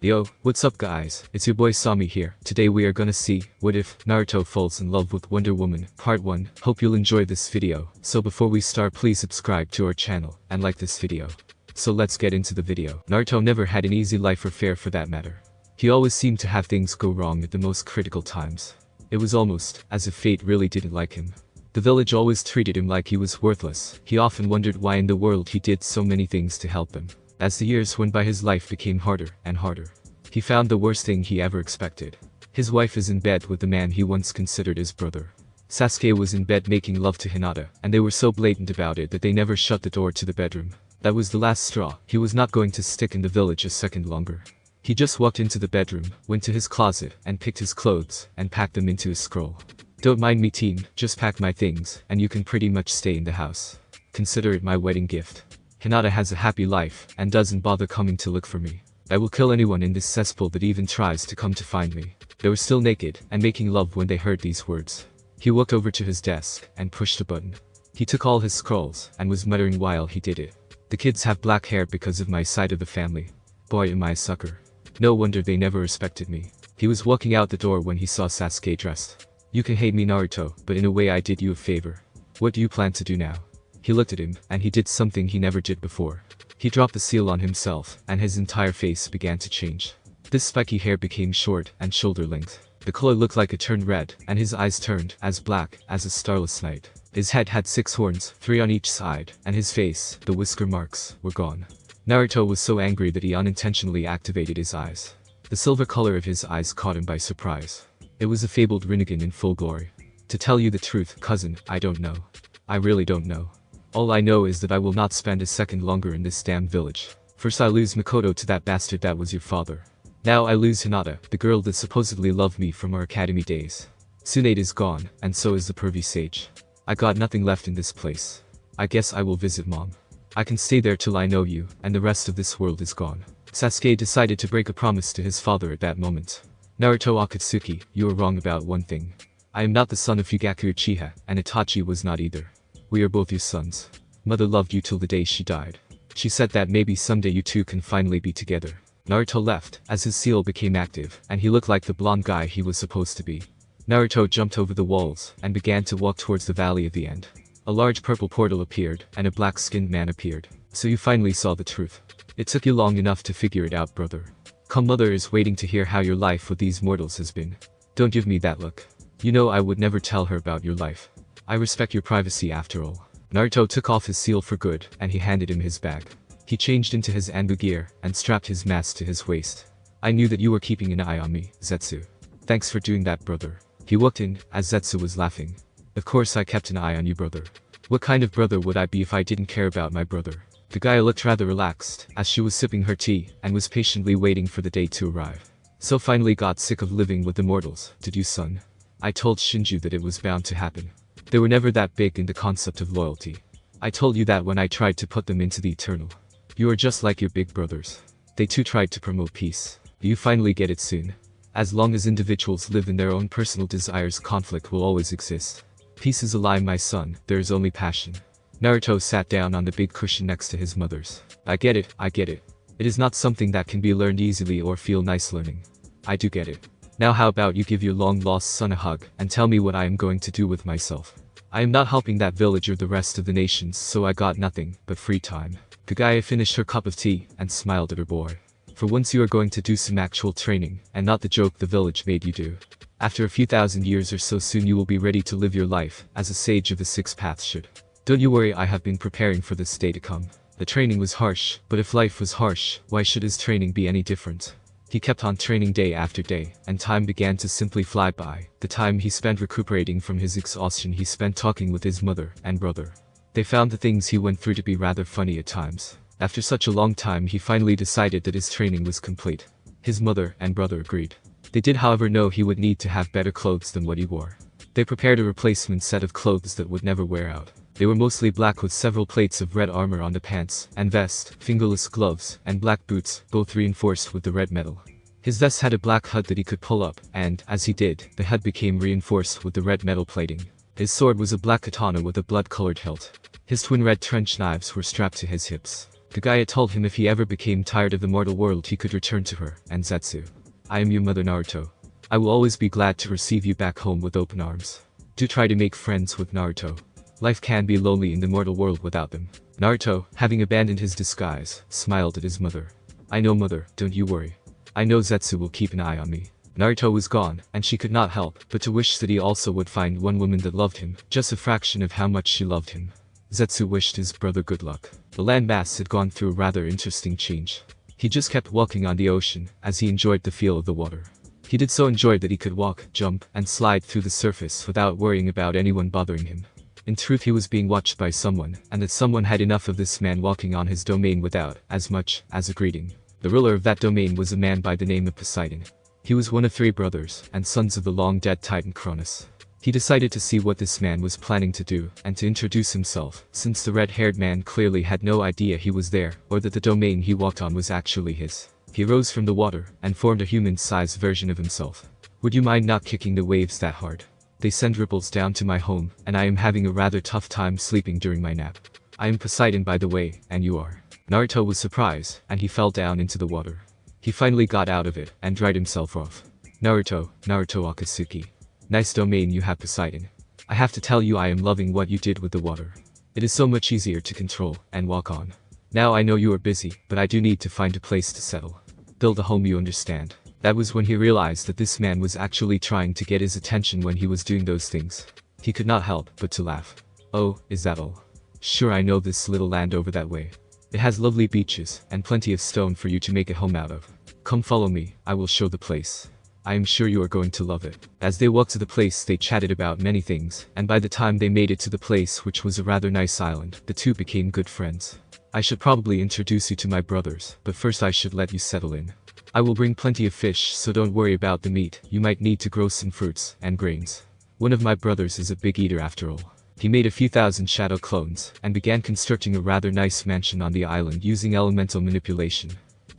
Yo, what's up guys, it's your boy Sami here. Today we are gonna see, what if Naruto falls in love with Wonder Woman, part 1. Hope you'll enjoy this video. So before we start, please subscribe to our channel, and like this video. So let's get into the video. Naruto never had an easy life or fair for that matter. He always seemed to have things go wrong at the most critical times. It was almost as if fate really didn't like him. The village always treated him like he was worthless. He often wondered why in the world he did so many things to help them. As the years went by, his life became harder and harder. He found the worst thing he ever expected. His wife is in bed with the man he once considered his brother. Sasuke was in bed making love to Hinata, and they were so blatant about it that they never shut the door to the bedroom. That was the last straw. He was not going to stick in the village a second longer. He just walked into the bedroom, went to his closet, and picked his clothes, and packed them into his scroll. Don't mind me team, just pack my things, and you can pretty much stay in the house. Consider it my wedding gift. Hinata has a happy life, and doesn't bother coming to look for me. I will kill anyone in this cesspool that even tries to come to find me. They were still naked, and making love when they heard these words. He walked over to his desk, and pushed a button. He took all his scrolls, and was muttering while he did it. The kids have black hair because of my side of the family. Boy am I a sucker. No wonder they never respected me. He was walking out the door when he saw Sasuke dressed. You can hate me Naruto, but in a way I did you a favor. What do you plan to do now? He looked at him, and he did something he never did before. He dropped the seal on himself, and his entire face began to change. This spiky hair became short and shoulder length. The color looked like it turned red, and his eyes turned as black as a starless night. His head had 6 horns, 3 on each side, and his face, the whisker marks, were gone. Naruto was so angry that he unintentionally activated his eyes. The silver color of his eyes caught him by surprise. It was a fabled Rinnegan in full glory. To tell you the truth, cousin, I don't know. I really don't know. All I know is that I will not spend a second longer in this damn village. First I lose Makoto to that bastard that was your father. Now I lose Hinata, the girl that supposedly loved me from our academy days. Tsunade is gone, and so is the pervy sage. I got nothing left in this place. I guess I will visit mom. I can stay there till I know you, and the rest of this world is gone. Sasuke decided to break a promise to his father at that moment. Naruto Akatsuki, you are wrong about one thing. I am not the son of Fugaku Uchiha, and Itachi was not either. We are both your sons. Mother loved you till the day she died. She said that maybe someday you two can finally be together. Naruto left, as his seal became active, and he looked like the blonde guy he was supposed to be. Naruto jumped over the walls, and began to walk towards the valley of the end. A large purple portal appeared, and a black-skinned man appeared. So you finally saw the truth. It took you long enough to figure it out, brother. Come, mother is waiting to hear how your life with these mortals has been. Don't give me that look. You know I would never tell her about your life. I respect your privacy after all. Naruto took off his seal for good, and he handed him his bag. He changed into his Anbu gear, and strapped his mask to his waist. I knew that you were keeping an eye on me, Zetsu. Thanks for doing that, brother. He walked in, as Zetsu was laughing. Of course I kept an eye on you, brother. What kind of brother would I be if I didn't care about my brother? The guy looked rather relaxed, as she was sipping her tea, and was patiently waiting for the day to arrive. So finally got sick of living with the mortals, did you, son? I told Shinju that it was bound to happen. They were never that big in the concept of loyalty. I told you that when I tried to put them into the eternal. You are just like your big brothers. They too tried to promote peace. You finally get it soon. As long as individuals live in their own personal desires, conflict will always exist. Peace is a lie, my son, there is only passion. Naruto sat down on the big cushion next to his mother's. I get it, I get it. It is not something that can be learned easily or feel nice learning. I do get it. Now how about you give your long-lost son a hug, and tell me what I am going to do with myself. I am not helping that village or the rest of the nations, so I got nothing but free time. Kaguya finished her cup of tea, and smiled at her boy. For once you are going to do some actual training, and not the joke the village made you do. After a few thousand years or so soon you will be ready to live your life, as a sage of the 6 paths should. Don't you worry, I have been preparing for this day to come. The training was harsh, but if life was harsh, why should his training be any different? He kept on training day after day, and time began to simply fly by. The time he spent recuperating from his exhaustion he spent talking with his mother and brother. They found the things he went through to be rather funny at times. After such a long time he finally decided that his training was complete. His mother and brother agreed. They did however know he would need to have better clothes than what he wore. They prepared a replacement set of clothes that would never wear out. They were mostly black with several plates of red armor on the pants and vest, fingerless gloves, and black boots, both reinforced with the red metal. His vest had a black hood that he could pull up, and, as he did, the hood became reinforced with the red metal plating. His sword was a black katana with a blood-colored hilt. His twin red trench knives were strapped to his hips. Kaguya told him if he ever became tired of the mortal world he could return to her, and Zetsu. I am your mother Naruto. I will always be glad to receive you back home with open arms. Do try to make friends with Naruto. Life can be lonely in the mortal world without them. Naruto, having abandoned his disguise, smiled at his mother. I know mother, don't you worry. I know Zetsu will keep an eye on me. Naruto was gone, and she could not help but to wish that he also would find one woman that loved him, just a fraction of how much she loved him. Zetsu wished his brother good luck. The landmass had gone through a rather interesting change. He just kept walking on the ocean, as he enjoyed the feel of the water. He did so enjoy that he could walk, jump, and slide through the surface without worrying about anyone bothering him. In truth he was being watched by someone, and that someone had enough of this man walking on his domain without as much as a greeting. The ruler of that domain was a man by the name of Poseidon. He was one of 3 brothers, and sons of the long-dead titan Cronus. He decided to see what this man was planning to do, and to introduce himself, since the red-haired man clearly had no idea he was there, or that the domain he walked on was actually his. He rose from the water, and formed a human-sized version of himself. Would you mind not kicking the waves that hard? They send ripples down to my home, and I am having a rather tough time sleeping during my nap. I am Poseidon by the way, and you are. Naruto was surprised, and he fell down into the water. He finally got out of it, and dried himself off. Naruto Akatsuki. Nice domain you have Poseidon. I have to tell you I am loving what you did with the water. It is so much easier to control, and walk on. Now I know you are busy, but I do need to find a place to settle. Build a home you understand. That was when he realized that this man was actually trying to get his attention when he was doing those things. He could not help but to laugh. Oh, is that all? Sure, I know this little land over that way. It has lovely beaches, and plenty of stone for you to make a home out of. Come follow me, I will show the place. I am sure you are going to love it. As they walked to the place they chatted about many things, and by the time they made it to the place, which was a rather nice island, the two became good friends. I should probably introduce you to my brothers, but first I should let you settle in. I will bring plenty of fish, so don't worry about the meat. You might need to grow some fruits and grains. One of my brothers is a big eater after all. He made a few thousand shadow clones, and began constructing a rather nice mansion on the island using elemental manipulation.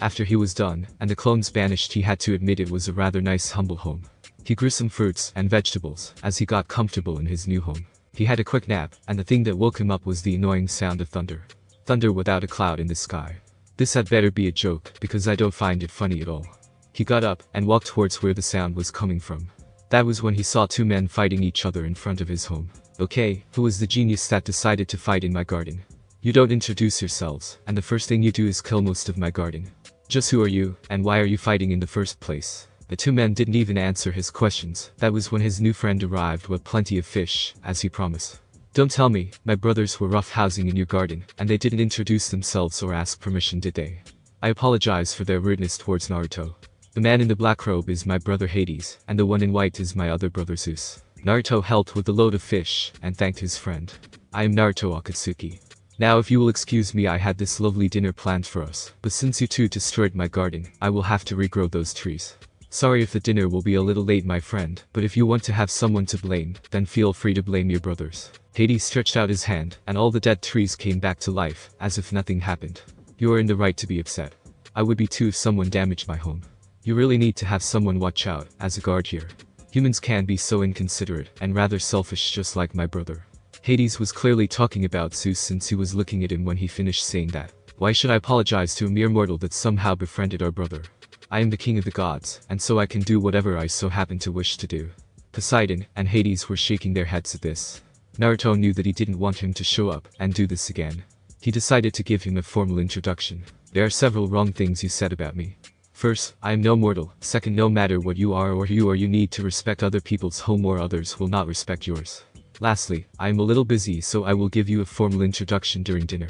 After he was done, and the clones banished, he had to admit it was a rather nice humble home. He grew some fruits and vegetables, as he got comfortable in his new home. He had a quick nap, and the thing that woke him up was the annoying sound of thunder. Thunder without a cloud in the sky. This had better be a joke, because I don't find it funny at all. He got up, and walked towards where the sound was coming from. That was when he saw 2 men fighting each other in front of his home. Okay, who was the genius that decided to fight in my garden? You don't introduce yourselves, and the first thing you do is kill most of my garden. Just who are you, and why are you fighting in the first place? The 2 men didn't even answer his questions. That was when his new friend arrived with plenty of fish, as he promised. Don't tell me, my brothers were roughhousing in your garden, and they didn't introduce themselves or ask permission, did they? I apologize for their rudeness towards Naruto. The man in the black robe is my brother Hades, and the one in white is my other brother Zeus. Naruto helped with the load of fish, and thanked his friend. I am Naruto Akatsuki. Now if you will excuse me, I had this lovely dinner planned for us, but since you 2 destroyed my garden, I will have to regrow those trees. Sorry if the dinner will be a little late, my friend, but if you want to have someone to blame, then feel free to blame your brothers. Hades stretched out his hand, and all the dead trees came back to life, as if nothing happened. You are in the right to be upset. I would be too if someone damaged my home. You really need to have someone watch out, as a guard here. Humans can be so inconsiderate, and rather selfish, just like my brother. Hades was clearly talking about Zeus since he was looking at him when he finished saying that. Why should I apologize to a mere mortal that somehow befriended our brother? I am the king of the gods, and so I can do whatever I so happen to wish to do. Poseidon and Hades were shaking their heads at this. Naruto knew that he didn't want him to show up and do this again. He decided to give him a formal introduction. There are several wrong things you said about me. First, I am no mortal. Second, no matter what you are or who you are, you need to respect other people's home or others will not respect yours. Lastly, I am a little busy, so I will give you a formal introduction during dinner.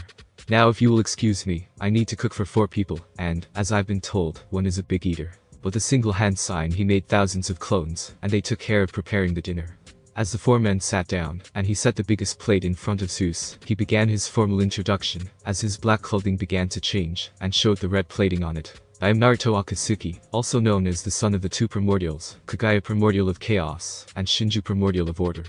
Now if you will excuse me, I need to cook for 4 people, and, as I've been told, one is a big eater. With a single hand sign he made thousands of clones, and they took care of preparing the dinner. As the 4 men sat down, and he set the biggest plate in front of Zeus, he began his formal introduction, as his black clothing began to change, and showed the red plating on it. I am Naruto Akatsuki, also known as the son of the 2 primordials, Kaguya primordial of chaos, and Shinju primordial of order.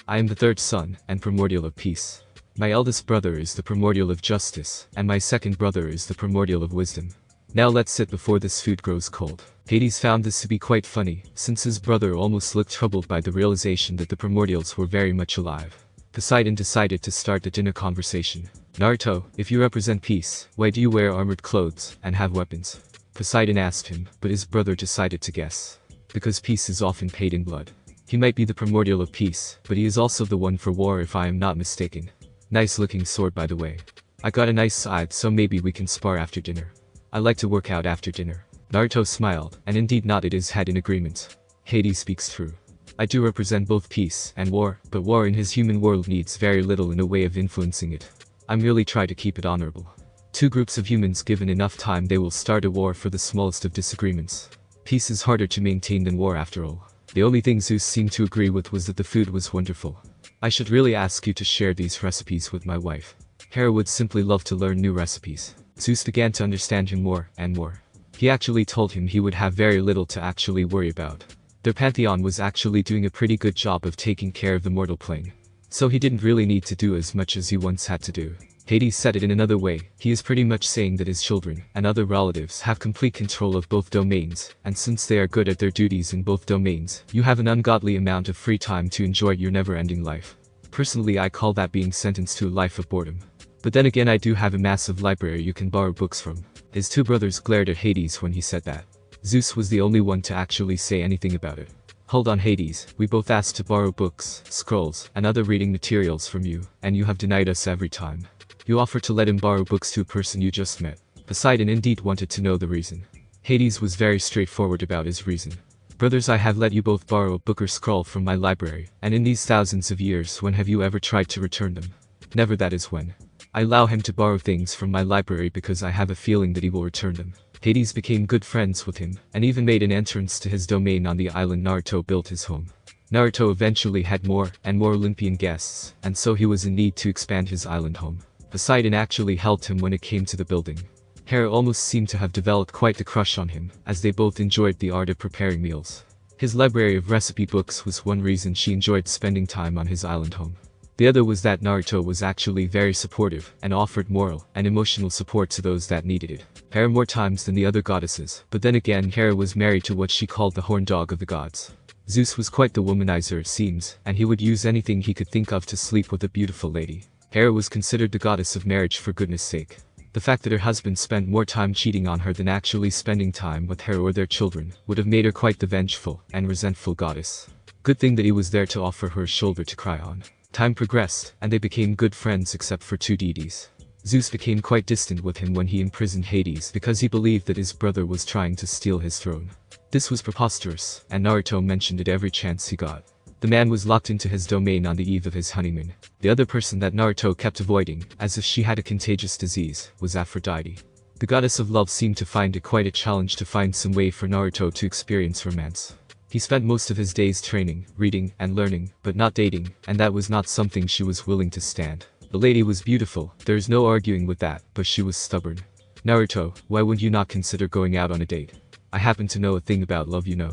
I am the 3rd son, and primordial of peace. My eldest brother is the primordial of justice, and my 2nd brother is the primordial of wisdom. Now let's sit before this food grows cold. Hades found this to be quite funny, since his brother almost looked troubled by the realization that the primordials were very much alive. Poseidon decided to start the dinner conversation. Naruto, if you represent peace, why do you wear armored clothes and have weapons? Poseidon asked him, but his brother decided to guess. Because peace is often paid in blood. He might be the primordial of peace, but he is also the one for war if I am not mistaken. Nice looking sword by the way. I got a nice scythe, so maybe we can spar after dinner. I like to work out after dinner. Naruto smiled, and indeed nodded his head in agreement. Hades speaks true. I do represent both peace and war, but war in his human world needs very little in a way of influencing it. I merely try to keep it honorable. Two groups of humans given enough time they will start a war for the smallest of disagreements. Peace is harder to maintain than war after all. The only thing Zeus seemed to agree with was that the food was wonderful. I should really ask you to share these recipes with my wife. Hera would simply love to learn new recipes. Zeus began to understand him more and more. He actually told him he would have very little to actually worry about. Their pantheon was actually doing a pretty good job of taking care of the mortal plane. So he didn't really need to do as much as he once had to do. Hades said it in another way, he is pretty much saying that his children and other relatives have complete control of both domains, and since they are good at their duties in both domains, you have an ungodly amount of free time to enjoy your never-ending life. Personally, I call that being sentenced to a life of boredom. But then again, I do have a massive library you can borrow books from. His two brothers glared at Hades when he said that. Zeus was the only one to actually say anything about it. Hold on Hades, we both asked to borrow books, scrolls, and other reading materials from you, and you have denied us every time. You offered to let him borrow books to a person you just met. Poseidon indeed wanted to know the reason. Hades was very straightforward about his reason. Brothers, I have let you both borrow a book or scroll from my library, and in these thousands of years when have you ever tried to return them? Never, that is when. I allow him to borrow things from my library because I have a feeling that he will return them. Hades became good friends with him, and even made an entrance to his domain on the island Naruto built his home. Naruto eventually had more and more Olympian guests, and so he was in need to expand his island home. Poseidon actually helped him when it came to the building. Hera almost seemed to have developed quite the crush on him, as they both enjoyed the art of preparing meals. His library of recipe books was one reason she enjoyed spending time on his island home. The other was that Naruto was actually very supportive, and offered moral and emotional support to those that needed it. Hera more times than the other goddesses, but then again Hera was married to what she called the horn dog of the gods. Zeus was quite the womanizer it seems, and he would use anything he could think of to sleep with a beautiful lady. Hera was considered the goddess of marriage for goodness sake. The fact that her husband spent more time cheating on her than actually spending time with her or their children would have made her quite the vengeful and resentful goddess. Good thing that he was there to offer her a shoulder to cry on. Time progressed, and they became good friends except for two deities. Zeus became quite distant with him when he imprisoned Hades because he believed that his brother was trying to steal his throne. This was preposterous, and Naruto mentioned it every chance he got. The man was locked into his domain on the eve of his honeymoon. The other person that Naruto kept avoiding, as if she had a contagious disease, was Aphrodite. The goddess of love seemed to find it quite a challenge to find some way for Naruto to experience romance. He spent most of his days training, reading, and learning, but not dating, and that was not something she was willing to stand. The lady was beautiful, there is no arguing with that, but she was stubborn. Naruto, why would you not consider going out on a date? I happen to know a thing about love, you know.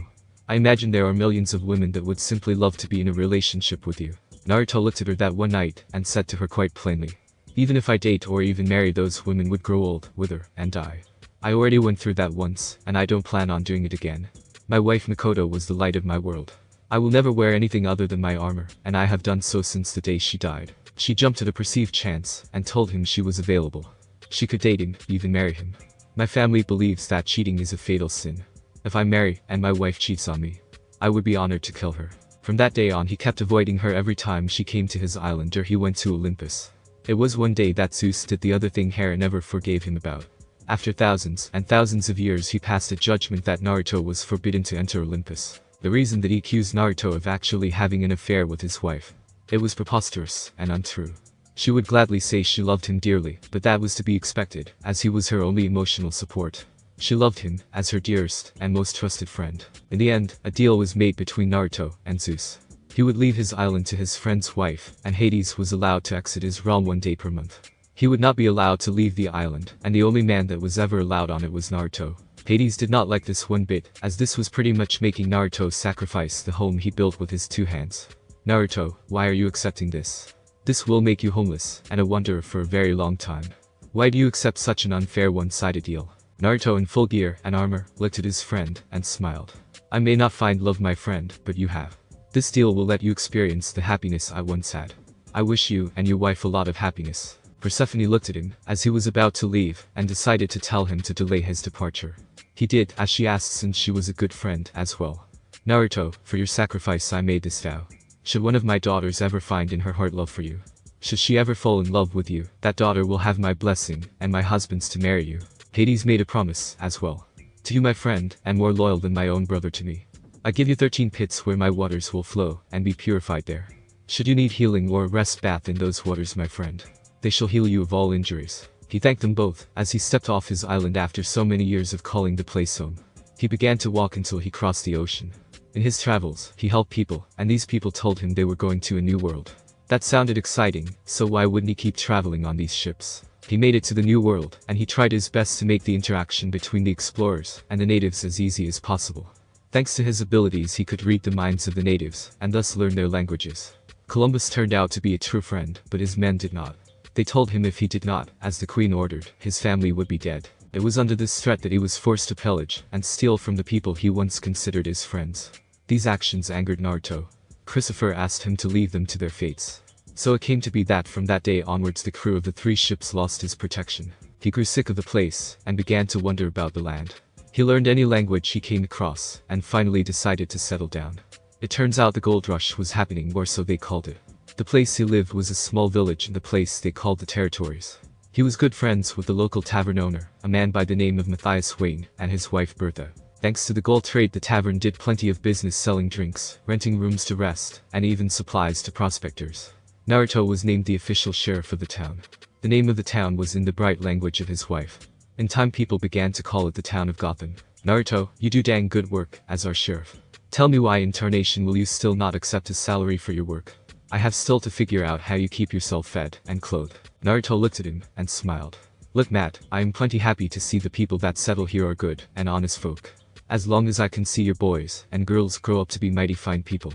I imagine there are millions of women that would simply love to be in a relationship with you. Naruto looked at her that one night, and said to her quite plainly. Even if I date or even marry, those women would grow old, wither, and die. I already went through that once, and I don't plan on doing it again. My wife Makoto was the light of my world. I will never wear anything other than my armor, and I have done so since the day she died. She jumped at a perceived chance, and told him she was available. She could date him, even marry him. My family believes that cheating is a fatal sin. If I marry, and my wife cheats on me, I would be honored to kill her. From that day on he kept avoiding her every time she came to his island or he went to Olympus. It was one day that Zeus did the other thing Hera never forgave him about. After thousands and thousands of years he passed a judgment that Naruto was forbidden to enter Olympus. The reason that he accused Naruto of actually having an affair with his wife. It was preposterous and untrue. She would gladly say she loved him dearly, but that was to be expected, as he was her only emotional support. She loved him as her dearest and most trusted friend. In the end, a deal was made between Naruto and Zeus. He would leave his island to his friend's wife, and Hades was allowed to exit his realm one day per month. He would not be allowed to leave the island, and the only man that was ever allowed on it was Naruto. Hades did not like this one bit, as this was pretty much making Naruto sacrifice the home he built with his 2 hands. Naruto, why are you accepting this? This will make you homeless, and a wanderer for a very long time. Why do you accept such an unfair one-sided deal? Naruto in full gear and armor looked at his friend and smiled. I may not find love, my friend, but you have. This deal will let you experience the happiness I once had. I wish you and your wife a lot of happiness. Persephone looked at him as he was about to leave and decided to tell him to delay his departure. He did as she asked since she was a good friend as well. Naruto, for your sacrifice I made this vow. Should one of my daughters ever find in her heart love for you, should she ever fall in love with you, that daughter will have my blessing and my husband's to marry you. Hades made a promise as well. To you my friend, and more loyal than my own brother to me. I give you 13 pits where my waters will flow and be purified there. Should you need healing or a rest bath in those waters my friend, they shall heal you of all injuries. He thanked them both as he stepped off his island after so many years of calling the place home. He began to walk until he crossed the ocean. In his travels, he helped people, and these people told him they were going to a new world. That sounded exciting, so why wouldn't he keep traveling on these ships? He made it to the new world, and he tried his best to make the interaction between the explorers and the natives as easy as possible. Thanks to his abilities he could read the minds of the natives, and thus learn their languages. Columbus turned out to be a true friend, but his men did not. They told him if he did not, as the queen ordered, his family would be dead. It was under this threat that he was forced to pillage and steal from the people he once considered his friends. These actions angered Naruto. Christopher asked him to leave them to their fates. So it came to be that from that day onwards the crew of the 3 ships lost his protection. He grew sick of the place and began to wonder about the land. He learned any language he came across and finally decided to settle down. It turns out the gold rush was happening, or so they called it. The place he lived was a small village in the place they called the territories. He was good friends with the local tavern owner, a man by the name of Matthias Wayne, and his wife Bertha. Thanks to the gold trade the tavern did plenty of business selling drinks, renting rooms to rest, and even supplies to prospectors. Naruto was named the official sheriff of the town. The name of the town was in the bright language of his wife. In time people began to call it the town of Gotham. Naruto, you do dang good work as our sheriff. Tell me why in tarnation will you still not accept a salary for your work? I have still to figure out how you keep yourself fed and clothed. Naruto looked at him and smiled. Look Matt, I am plenty happy to see the people that settle here are good and honest folk. As long as I can see your boys and girls grow up to be mighty fine people,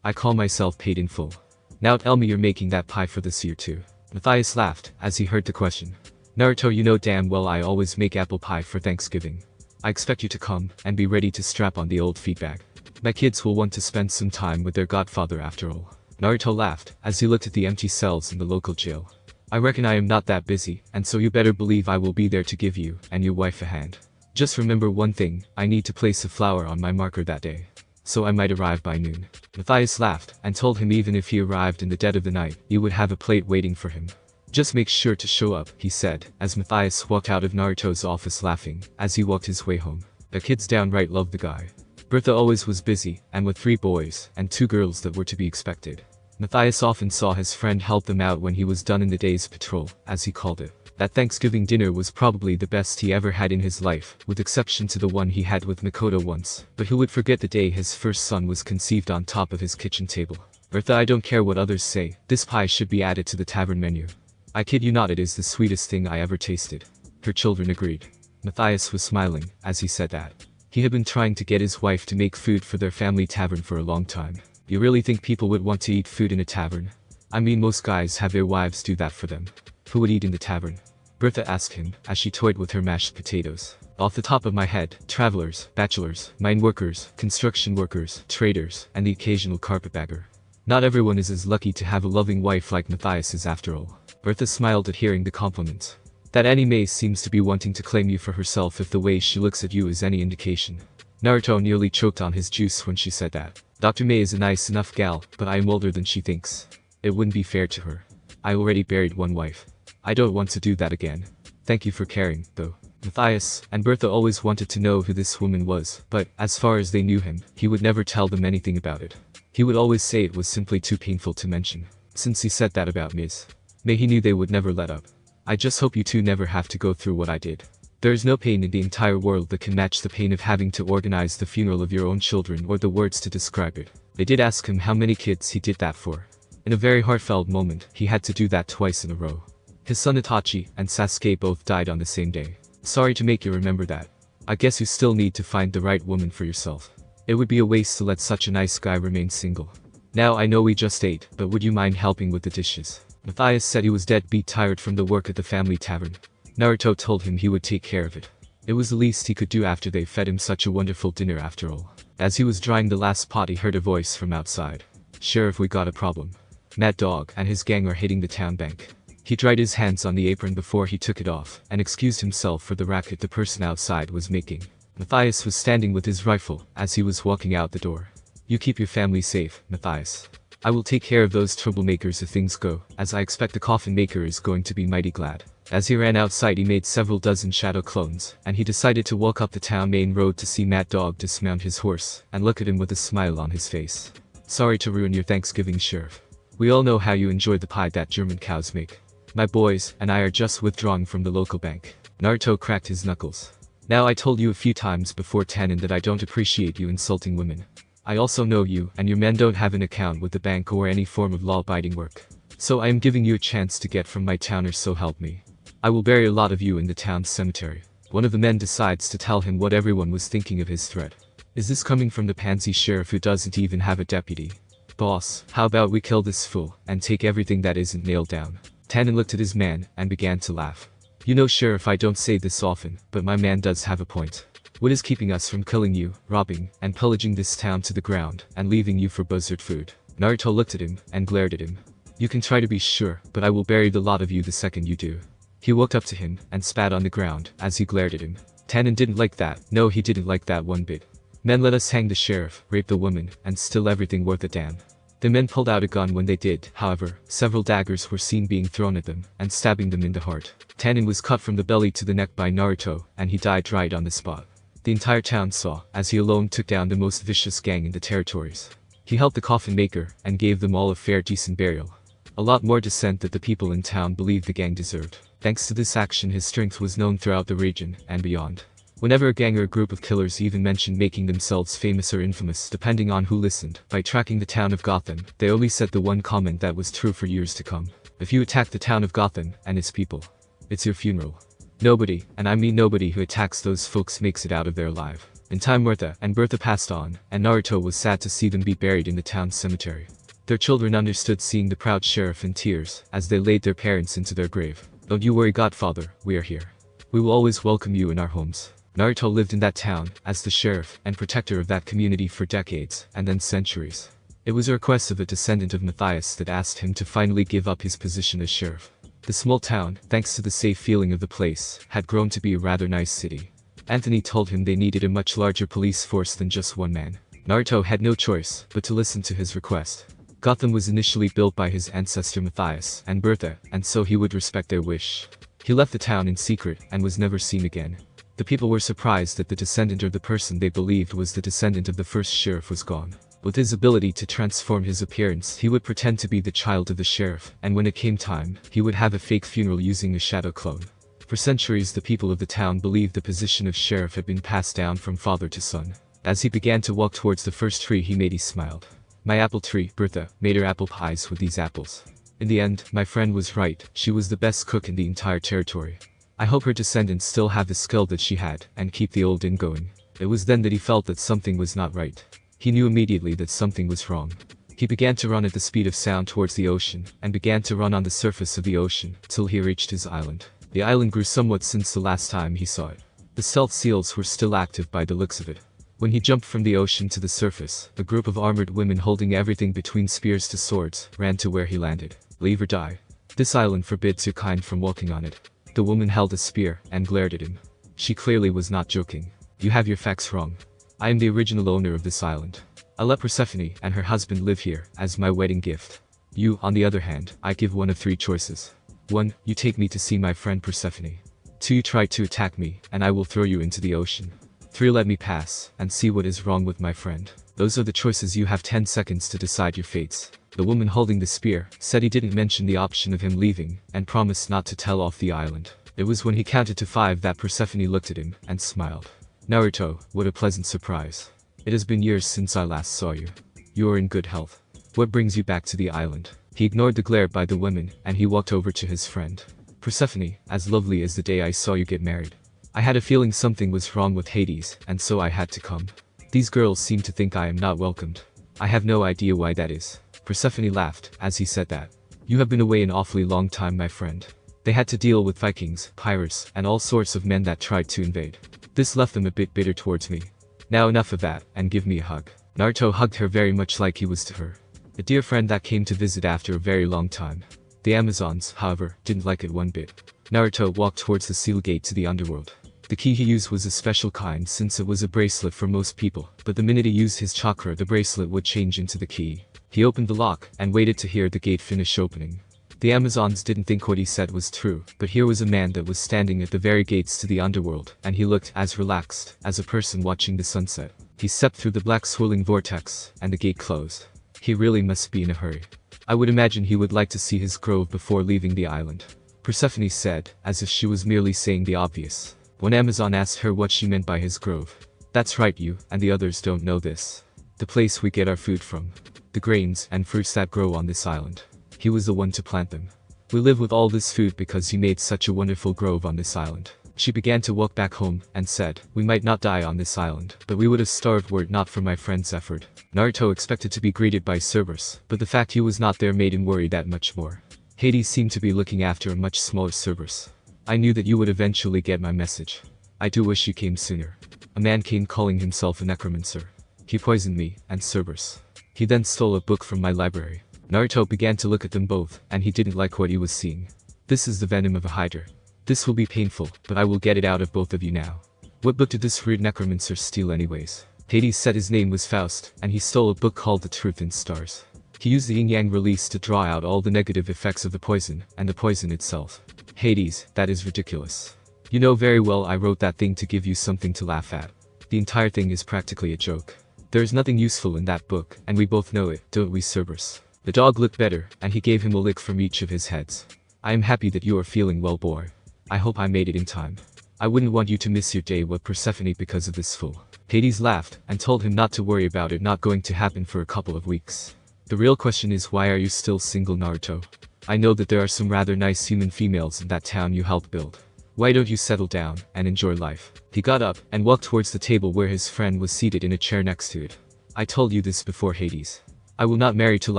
I call myself paid in full. Now tell me you're making that pie for this year too. Matthias laughed as he heard the question. Naruto, you know damn well I always make apple pie for Thanksgiving. I expect you to come and be ready to strap on the old feedback. My kids will want to spend some time with their godfather after all. Naruto laughed as he looked at the empty cells in the local jail. I reckon I am not that busy, and so you better believe I will be there to give you and your wife a hand. Just remember one thing, I need to place a flower on my marker that day. So I might arrive by noon. Matthias laughed and told him even if he arrived in the dead of the night, he would have a plate waiting for him. Just make sure to show up, he said, as Matthias walked out of Naruto's office laughing as he walked his way home. The kids downright loved the guy. Bertha always was busy, and with 3 boys and 2 girls that were to be expected. Matthias often saw his friend help them out when he was done in the day's patrol, as he called it. That Thanksgiving dinner was probably the best he ever had in his life, with exception to the one he had with Makoto once, but who would forget the day his first son was conceived on top of his kitchen table. Bertha, I don't care what others say, this pie should be added to the tavern menu. I kid you not, it is the sweetest thing I ever tasted. Her children agreed. Matthias was smiling as he said that. He had been trying to get his wife to make food for their family tavern for a long time. You really think people would want to eat food in a tavern? I mean, most guys have their wives do that for them. Who would eat in the tavern? Bertha asked him as she toyed with her mashed potatoes. Off the top of my head, travelers, bachelors, mine workers, construction workers, traders, and the occasional carpetbagger. Not everyone is as lucky to have a loving wife like Matthias is after all. Bertha smiled at hearing the compliments. That anime seems to be wanting to claim you for herself if the way she looks at you is any indication. Naruto nearly choked on his juice when she said that. Dr. May is a nice enough gal, but I am older than she thinks. It wouldn't be fair to her. I already buried one wife. I don't want to do that again. Thank you for caring, though. Matthias and Bertha always wanted to know who this woman was, but as far as they knew him, he would never tell them anything about it. He would always say it was simply too painful to mention. Since he said that about Ms. May, he knew they would never let up. I just hope you two never have to go through what I did. There is no pain in the entire world that can match the pain of having to organize the funeral of your own children or the words to describe it. They did ask him how many kids he did that for. In a very heartfelt moment, he had to do that twice in a row. His son Itachi and Sasuke both died on the same day. Sorry to make you remember that. I guess you still need to find the right woman for yourself. It would be a waste to let such a nice guy remain single. Now I know we just ate, but would you mind helping with the dishes? Matthias said he was dead-beat tired from the work at the family tavern. Naruto told him he would take care of it. It was the least he could do after they fed him such a wonderful dinner after all. As he was drying the last pot, he heard a voice from outside. Sheriff, we got a problem. Mad Dog and his gang are hitting the town bank. He dried his hands on the apron before he took it off, and excused himself for the racket the person outside was making. Matthias was standing with his rifle, as he was walking out the door. "You keep your family safe, Matthias. I will take care of those troublemakers if things go, as I expect the coffin maker is going to be mighty glad." As he ran outside he made several dozen shadow clones, and he decided to walk up the town main road to see Mad Dog dismount his horse, and look at him with a smile on his face. "Sorry to ruin your Thanksgiving, Sheriff. We all know how you enjoy the pie that German cows make. My boys and I are just withdrawing from the local bank." Naruto cracked his knuckles. "Now I told you a few times before Tannen that I don't appreciate you insulting women. I also know you and your men don't have an account with the bank or any form of law-abiding work. So I am giving you a chance to get from my town, or so help me. I will bury a lot of you in the town's cemetery." One of the men decides to tell him what everyone was thinking of his threat. "Is this coming from the pansy sheriff who doesn't even have a deputy? Boss, how about we kill this fool and take everything that isn't nailed down?" Tannen looked at his man and began to laugh. "You know, Sheriff, I don't say this often, but my man does have a point. What is keeping us from killing you, robbing, and pillaging this town to the ground, and leaving you for buzzard food?" Naruto looked at him and glared at him. "You can try to be sure, but I will bury the lot of you the second you do." He walked up to him and spat on the ground as he glared at him. Tannen didn't like that. No, he didn't like that one bit. "Men, let us hang the sheriff, rape the woman, and steal everything worth a damn." The men pulled out a gun when they did. However, several daggers were seen being thrown at them and stabbing them in the heart. Tannen was cut from the belly to the neck by Naruto, and he died right on the spot. The entire town saw, as he alone took down the most vicious gang in the territories. He helped the coffin maker, and gave them all a fair decent burial. A lot more descent that the people in town believed the gang deserved. Thanks to this action, his strength was known throughout the region, and beyond. Whenever a gang or a group of killers even mentioned making themselves famous or infamous, depending on who listened, by tracking the town of Gotham, they only said the one comment that was true for years to come. "If you attack the town of Gotham, and its people, it's your funeral." Nobody, and I mean nobody, who attacks those folks makes it out of there alive. In time Murtha and Bertha passed on, and Naruto was sad to see them be buried in the town cemetery. Their children understood seeing the proud sheriff in tears, as they laid their parents into their grave. "Don't you worry, Godfather, we are here. We will always welcome you in our homes." Naruto lived in that town, as the sheriff and protector of that community for decades, and then centuries. It was a request of a descendant of Matthias that asked him to finally give up his position as sheriff. The small town, thanks to the safe feeling of the place, had grown to be a rather nice city. Anthony told him they needed a much larger police force than just one man. Naruto had no choice but to listen to his request. Gotham was initially built by his ancestor Matthias and Bertha, and so he would respect their wish. He left the town in secret and was never seen again. The people were surprised that the descendant, or the person they believed was the descendant of the first sheriff, was gone. With his ability to transform his appearance, he would pretend to be the child of the sheriff, and when it came time, he would have a fake funeral using a shadow clone. For centuries the people of the town believed the position of sheriff had been passed down from father to son. As he began to walk towards the first tree he made, he smiled. "My apple tree, Bertha, made her apple pies with these apples. In the end, my friend was right, she was the best cook in the entire territory. I hope her descendants still have the skill that she had, and keep the old inn going." It was then that he felt that something was not right. He knew immediately that something was wrong. He began to run at the speed of sound towards the ocean, and began to run on the surface of the ocean, till he reached his island. The island grew somewhat since the last time he saw it. The stealth seals were still active by the looks of it. When he jumped from the ocean to the surface, a group of armored women holding everything between spears to swords ran to where he landed. "Leave or die. This island forbids your kind from walking on it." The woman held a spear and glared at him. She clearly was not joking. "You have your facts wrong. I am the original owner of this island. I let Persephone and her husband live here as my wedding gift. You, on the other hand, I give one of three choices. 1. You take me to see my friend Persephone. 2. You try to attack me, and I will throw you into the ocean. 3. Let me pass, and see what is wrong with my friend. Those are the choices. You have 10 seconds to decide your fates." The woman holding the spear said he didn't mention the option of him leaving, and promised not to tell off the island. It was when he counted to 5 that Persephone looked at him and smiled. "Naruto, what a pleasant surprise. It has been years since I last saw you. You are in good health. What brings you back to the island?" He ignored the glare by the women, and he walked over to his friend. "Persephone, as lovely as the day I saw you get married. I had a feeling something was wrong with Hades, and so I had to come. These girls seem to think I am not welcomed. I have no idea why that is." Persephone laughed as he said that. "You have been away an awfully long time, my friend. They had to deal with Vikings, pirates, and all sorts of men that tried to invade. This left them a bit bitter towards me. Now enough of that, and give me a hug." Naruto hugged her very much like he was to her. A dear friend that came to visit after a very long time. The Amazons, however, didn't like it one bit. Naruto walked towards the seal gate to the underworld. The key he used was a special kind since it was a bracelet for most people, but the minute he used his chakra the bracelet would change into the key. He opened the lock and waited to hear the gate finish opening. The Amazons didn't think what he said was true, but here was a man that was standing at the very gates to the underworld, and he looked as relaxed as a person watching the sunset. He stepped through the black swirling vortex, and the gate closed. He really must be in a hurry. I would imagine he would like to see his grove before leaving the island. Persephone said, as if she was merely saying the obvious. When Amazon asked her what she meant by his grove. That's right, you and the others don't know this. The place we get our food from. The grains and fruits that grow on this island. He was the one to plant them. We live with all this food because he made such a wonderful grove on this island. She began to walk back home and said, we might not die on this island, but we would have starved were it not for my friend's effort. Naruto expected to be greeted by Cerberus, but the fact he was not there made him worry that much more. Hades seemed to be looking after a much smaller Cerberus. I knew that you would eventually get my message. I do wish you came sooner. A man came calling himself a necromancer. He poisoned me and Cerberus. He then stole a book from my library. Naruto began to look at them both, and he didn't like what he was seeing. This is the venom of a hydra. This will be painful, but I will get it out of both of you now. What book did this rude necromancer steal anyways? Hades said his name was Faust, and he stole a book called The Truth in Stars. He used the yin-yang release to draw out all the negative effects of the poison, and the poison itself. Hades, that is ridiculous. You know very well I wrote that thing to give you something to laugh at. The entire thing is practically a joke. There is nothing useful in that book, and we both know it, don't we, Cerberus? The dog looked better, and he gave him a lick from each of his heads. I am happy that you are feeling well, boy. I hope I made it in time. I wouldn't want you to miss your day with Persephone because of this fool. Hades laughed, and told him not to worry about it not going to happen for a couple of weeks. The real question is, why are you still single, Naruto? I know that there are some rather nice human females in that town you helped build. Why don't you settle down and enjoy life? He got up and walked towards the table where his friend was seated in a chair next to it. I told you this before, Hades. I will not marry till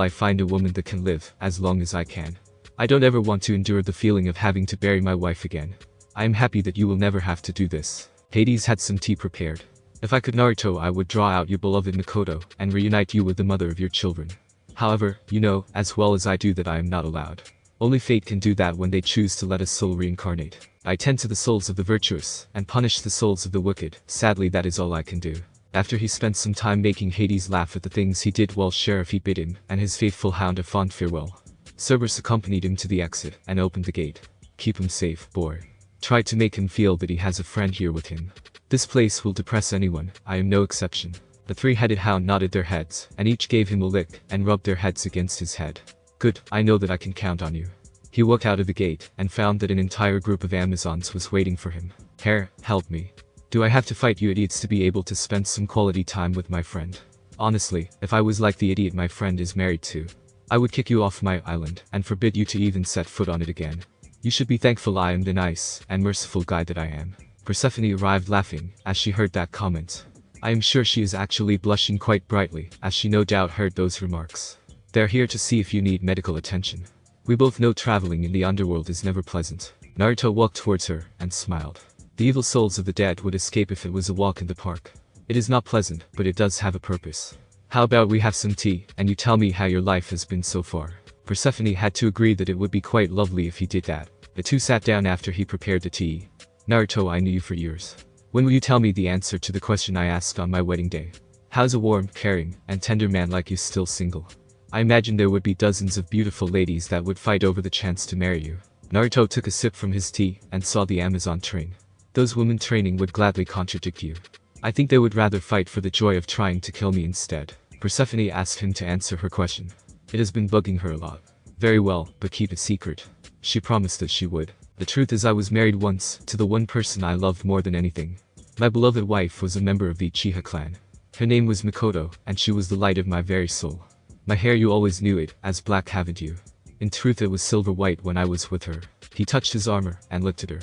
I find a woman that can live as long as I can. I don't ever want to endure the feeling of having to bury my wife again. I am happy that you will never have to do this. Hades had some tea prepared. If I could, Naruto, I would draw out your beloved Mikoto and reunite you with the mother of your children. However, you know as well as I do that I am not allowed. Only fate can do that when they choose to let a soul reincarnate. I tend to the souls of the virtuous and punish the souls of the wicked. Sadly, that is all I can do. After he spent some time making Hades laugh at the things he did while Sheriff bid him and his faithful hound a fond farewell. Cerberus accompanied him to the exit and opened the gate. Keep him safe, boy. Try to make him feel that he has a friend here with him. This place will depress anyone, I am no exception. The three-headed hound nodded their heads, and each gave him a lick and rubbed their heads against his head. Good, I know that I can count on you. He walked out of the gate and found that an entire group of Amazons was waiting for him. Hare, help me. Do I have to fight you idiots to be able to spend some quality time with my friend? Honestly, if I was like the idiot my friend is married to, I would kick you off my island and forbid you to even set foot on it again. You should be thankful I am the nice and merciful guy that I am. Persephone arrived laughing as she heard that comment. I am sure she is actually blushing quite brightly, as she no doubt heard those remarks. They're here to see if you need medical attention. We both know traveling in the underworld is never pleasant. Naruto walked towards her and smiled. The evil souls of the dead would escape if it was a walk in the park. It is not pleasant, but it does have a purpose. How about we have some tea, and you tell me how your life has been so far? Persephone had to agree that it would be quite lovely if he did that. The two sat down after he prepared the tea. Naruto, I knew you for years. When will you tell me the answer to the question I asked on my wedding day? How's a warm, caring, and tender man like you still single? I imagine there would be dozens of beautiful ladies that would fight over the chance to marry you. Naruto took a sip from his tea and saw the Amazon train. Those women training would gladly contradict you. I think they would rather fight for the joy of trying to kill me instead. Persephone asked him to answer her question. It has been bugging her a lot. Very well, but keep it secret. She promised that she would. The truth is I was married once, to the one person I loved more than anything. My beloved wife was a member of the Uchiha clan. Her name was Mikoto, and she was the light of my very soul. My hair, you always knew it as black, haven't you? In truth it was silver white when I was with her. He touched his armor and looked at her.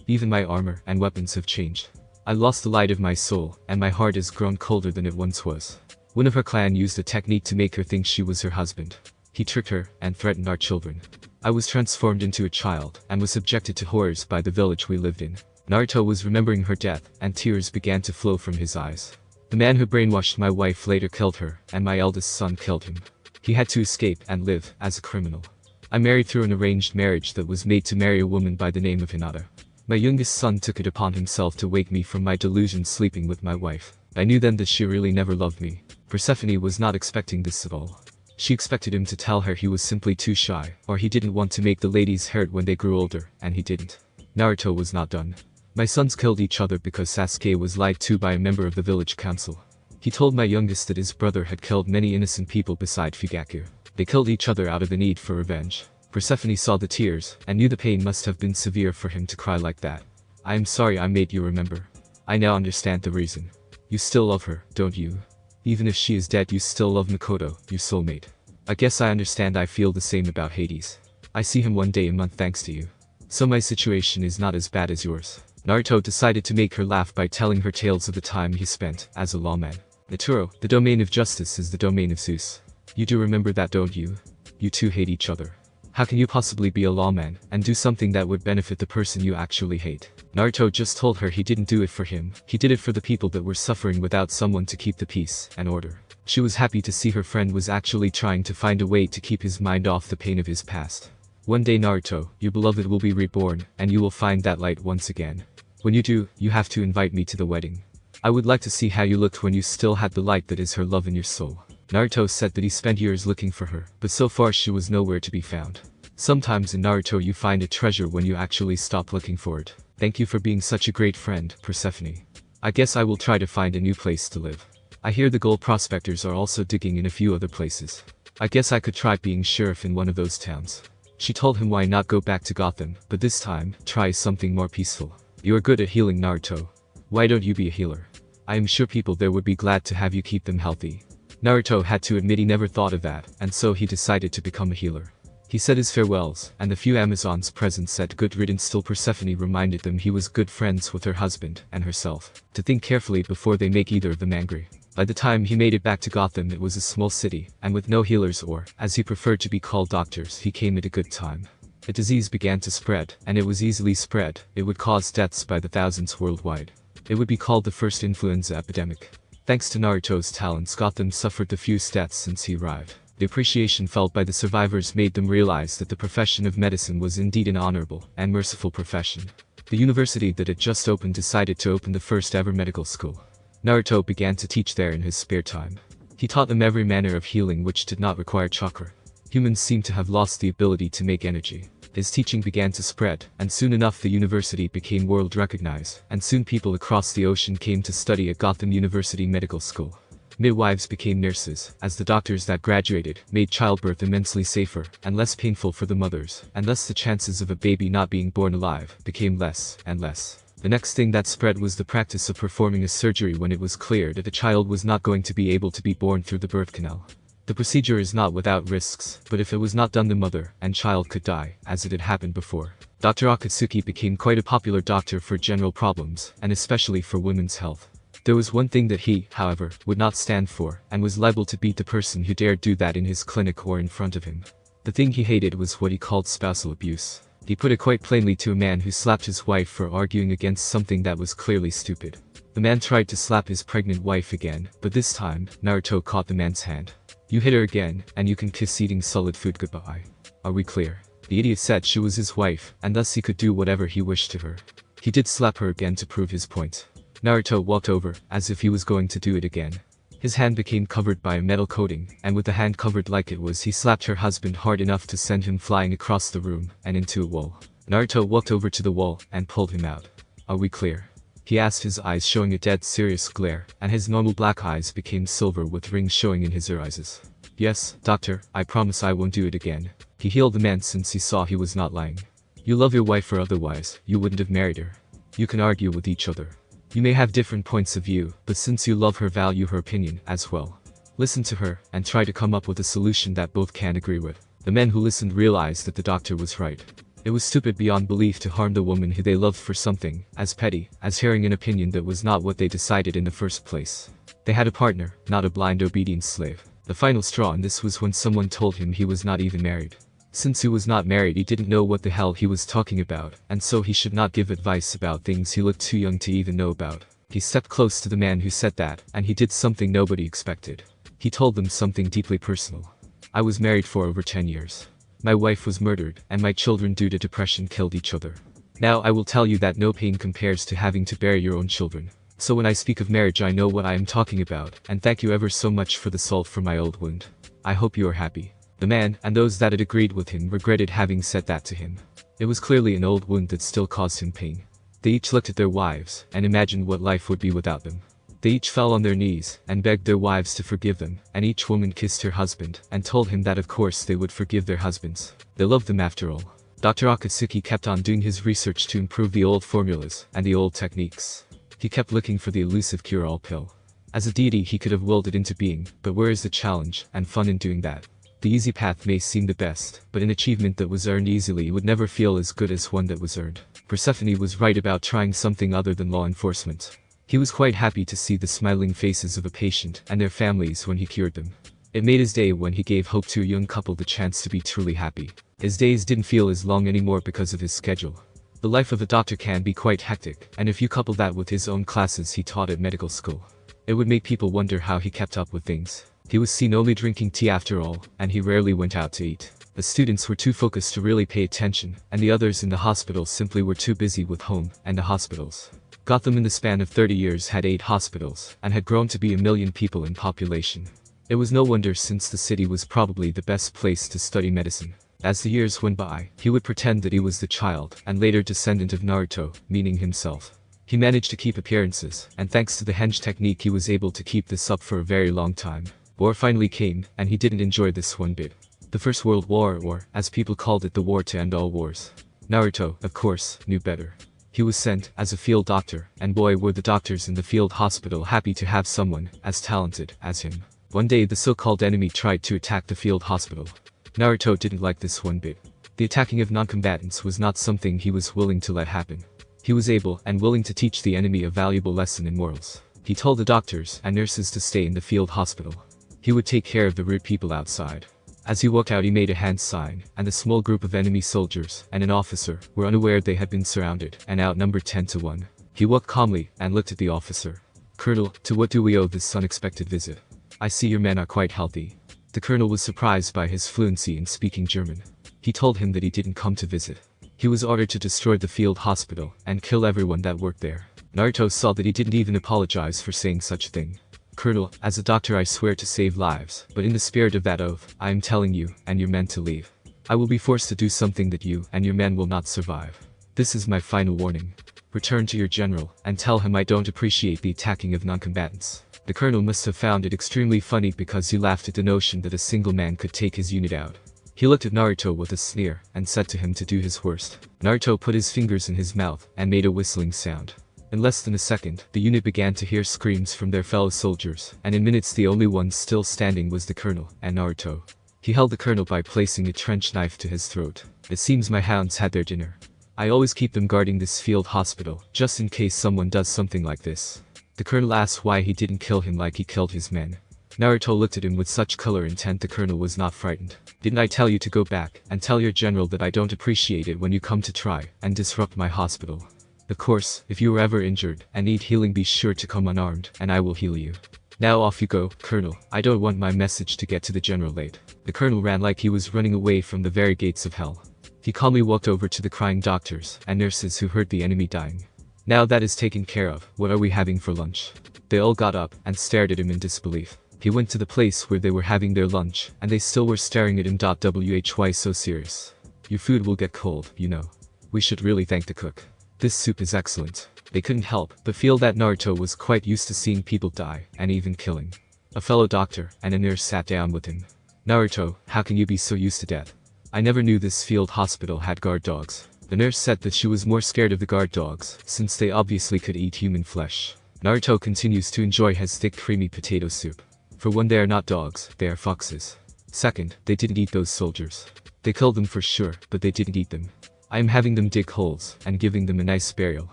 Even my armor and weapons have changed. I lost the light of my soul, and my heart has grown colder than it once was. One of her clan used a technique to make her think she was her husband. He tricked her and threatened our children. I was transformed into a child and was subjected to horrors by the village we lived in. Naruto was remembering her death, and tears began to flow from his eyes. The man who brainwashed my wife later killed her, and my eldest son killed him. He had to escape and live as a criminal. I married through an arranged marriage that was made to marry a woman by the name of Hinata. My youngest son took it upon himself to wake me from my delusion sleeping with my wife. I knew then that she really never loved me. Persephone was not expecting this at all. She expected him to tell her he was simply too shy, or he didn't want to make the ladies hurt when they grew older, and he didn't. Naruto was not done. My sons killed each other because Sasuke was lied to by a member of the village council. He told my youngest that his brother had killed many innocent people beside Fugaku. They killed each other out of the need for revenge. Persephone saw the tears, and knew the pain must have been severe for him to cry like that. I am sorry I made you remember. I now understand the reason. You still love her, don't you? Even if she is dead you still love Makoto, your soulmate. I guess I understand. I feel the same about Hades. I see him one day a month thanks to you. So my situation is not as bad as yours. Naruto decided to make her laugh by telling her tales of the time he spent as a lawman. Naturo, the domain of justice is the domain of Zeus. You do remember that, don't you? You two hate each other. How can you possibly be a lawman and do something that would benefit the person you actually hate? Naruto just told her he didn't do it for him, he did it for the people that were suffering without someone to keep the peace and order. She was happy to see her friend was actually trying to find a way to keep his mind off the pain of his past. One day Naruto, your beloved will be reborn, and you will find that light once again. When you do, you have to invite me to the wedding. I would like to see how you looked when you still had the light that is her love in your soul. Naruto said that he spent years looking for her, but so far she was nowhere to be found. Sometimes in Naruto you find a treasure when you actually stop looking for it. Thank you for being such a great friend, Persephone. I guess I will try to find a new place to live. I hear the gold prospectors are also digging in a few other places. I guess I could try being sheriff in one of those towns. She told him why not go back to Gotham, but this time, try something more peaceful. You are good at healing, Naruto. Why don't you be a healer? I am sure people there would be glad to have you keep them healthy. Naruto had to admit he never thought of that, and so he decided to become a healer. He said his farewells, and the few Amazons present said good riddance. Still Persephone reminded them he was good friends with her husband and herself, to think carefully before they make either of them angry. By the time he made it back to Gotham it was a small city, and with no healers or, as he preferred to be called, doctors, he came at a good time. A disease began to spread, and it was easily spread. It would cause deaths by the thousands worldwide. It would be called the first influenza epidemic. Thanks to Naruto's talents, Gotham suffered the fewest deaths since he arrived. The appreciation felt by the survivors made them realize that the profession of medicine was indeed an honorable and merciful profession. The university that had just opened decided to open the first ever medical school. Naruto began to teach there in his spare time. He taught them every manner of healing which did not require chakra. Humans seemed to have lost the ability to make energy. His teaching began to spread, and soon enough the university became world recognized, and soon people across the ocean came to study at Gotham University Medical School. Midwives became nurses, as the doctors that graduated made childbirth immensely safer and less painful for the mothers, and thus the chances of a baby not being born alive became less and less. The next thing that spread was the practice of performing a surgery when it was clear that a child was not going to be able to be born through the birth canal. The procedure is not without risks, but if it was not done the mother and child could die, as it had happened before. Dr. Akatsuki became quite a popular doctor for general problems, and especially for women's health. There was one thing that he, however, would not stand for, and was liable to beat the person who dared do that in his clinic or in front of him. The thing he hated was what he called spousal abuse. He put it quite plainly to a man who slapped his wife for arguing against something that was clearly stupid. The man tried to slap his pregnant wife again, but this time, Naruto caught the man's hand. You hit her again, and you can kiss eating solid food goodbye. Are we clear? The idiot said she was his wife, and thus he could do whatever he wished to her. He did slap her again to prove his point. Naruto walked over, as if he was going to do it again. His hand became covered by a metal coating, and with the hand covered like it was, he slapped her husband hard enough to send him flying across the room, and into a wall. Naruto walked over to the wall, and pulled him out. Are we clear? He asked, his eyes showing a dead serious glare, and his normal black eyes became silver with rings showing in his eyes. Yes, doctor, I promise I won't do it again. He healed the man since he saw he was not lying. You love your wife, or otherwise, you wouldn't have married her. You can argue with each other. You may have different points of view, but since you love her, value her opinion as well. Listen to her, and try to come up with a solution that both can agree with. The men who listened realized that the doctor was right. It was stupid beyond belief to harm the woman who they loved for something as petty as hearing an opinion that was not what they decided in the first place. They had a partner, not a blind obedient slave. The final straw in this was when someone told him he was not even married. Since he was not married, he didn't know what the hell he was talking about, and so he should not give advice about things he looked too young to even know about. He stepped close to the man who said that, and he did something nobody expected. He told them something deeply personal. I was married for over 10 years. My wife was murdered, and my children due to depression killed each other. Now I will tell you that no pain compares to having to bury your own children. So when I speak of marriage I know what I am talking about, and thank you ever so much for the salt for my old wound. I hope you are happy." The man, and those that had agreed with him, regretted having said that to him. It was clearly an old wound that still caused him pain. They each looked at their wives, and imagined what life would be without them. They each fell on their knees, and begged their wives to forgive them, and each woman kissed her husband, and told him that of course they would forgive their husbands. They loved them after all. Dr. Akatsuki kept on doing his research to improve the old formulas, and the old techniques. He kept looking for the elusive cure-all pill. As a deity he could have willed it into being, but where is the challenge, and fun in doing that? The easy path may seem the best, but an achievement that was earned easily would never feel as good as one that was earned. Persephone was right about trying something other than law enforcement. He was quite happy to see the smiling faces of a patient and their families when he cured them. It made his day when he gave hope to a young couple the chance to be truly happy. His days didn't feel as long anymore because of his schedule. The life of a doctor can be quite hectic, and if you couple that with his own classes he taught at medical school, it would make people wonder how he kept up with things. He was seen only drinking tea after all, and he rarely went out to eat. The students were too focused to really pay attention, and the others in the hospital simply were too busy with home and the hospitals. Gotham in the span of 30 years had 8 hospitals, and had grown to be 1 million people in population. It was no wonder since the city was probably the best place to study medicine. As the years went by, he would pretend that he was the child, and later descendant of Naruto, meaning himself. He managed to keep appearances, and thanks to the henge technique he was able to keep this up for a very long time. War finally came, and he didn't enjoy this one bit. The First World War, or, as people called it, the war to end all wars. Naruto, of course, knew better. He was sent as a field doctor, and boy were the doctors in the field hospital happy to have someone as talented as him. One day the so-called enemy tried to attack the field hospital. Naruto didn't like this one bit. The attacking of non-combatants was not something he was willing to let happen. He was able and willing to teach the enemy a valuable lesson in morals. He told the doctors and nurses to stay in the field hospital. He would take care of the rude people outside. As he walked out he made a hand sign, and a small group of enemy soldiers and an officer were unaware they had been surrounded and outnumbered 10 to 1. He walked calmly and looked at the officer. "Colonel, to what do we owe this unexpected visit? I see your men are quite healthy." The colonel was surprised by his fluency in speaking German. He told him that he didn't come to visit. He was ordered to destroy the field hospital and kill everyone that worked there. Naruto saw that he didn't even apologize for saying such a thing. "Colonel, as a doctor I swear to save lives, but in the spirit of that oath, I am telling you and your men to leave. I will be forced to do something that you and your men will not survive. This is my final warning. Return to your general, and tell him I don't appreciate the attacking of non-combatants." The colonel must have found it extremely funny because he laughed at the notion that a single man could take his unit out. He looked at Naruto with a sneer, and said to him to do his worst. Naruto put his fingers in his mouth, and made a whistling sound. In less than a second, the unit began to hear screams from their fellow soldiers, and in minutes the only one still standing was the colonel, and Naruto. He held the colonel by placing a trench knife to his throat. "It seems my hounds had their dinner. I always keep them guarding this field hospital, just in case someone does something like this." The colonel asked why he didn't kill him like he killed his men. Naruto looked at him with such color intent the colonel was not frightened. "Didn't I tell you to go back, and tell your general that I don't appreciate it when you come to try and disrupt my hospital? Of course, if you are ever injured and need healing be sure to come unarmed, and I will heal you. Now off you go, Colonel, I don't want my message to get to the general late." The colonel ran like he was running away from the very gates of hell. He calmly walked over to the crying doctors and nurses who heard the enemy dying. "Now that is taken care of, what are we having for lunch?" They all got up and stared at him in disbelief. He went to the place where they were having their lunch, and they still were staring at him. Why so serious? "Your food will get cold, you know. We should really thank the cook. This soup is excellent." They couldn't help but feel that Naruto was quite used to seeing people die, and even killing. A fellow doctor and a nurse sat down with him. "Naruto, how can you be so used to death? I never knew this field hospital had guard dogs." The nurse said that she was more scared of the guard dogs, since they obviously could eat human flesh. Naruto continues to enjoy his thick creamy potato soup. For one, they are not dogs, they are foxes. Second, they didn't eat those soldiers. They killed them for sure, but they didn't eat them. I am having them dig holes, and giving them a nice burial.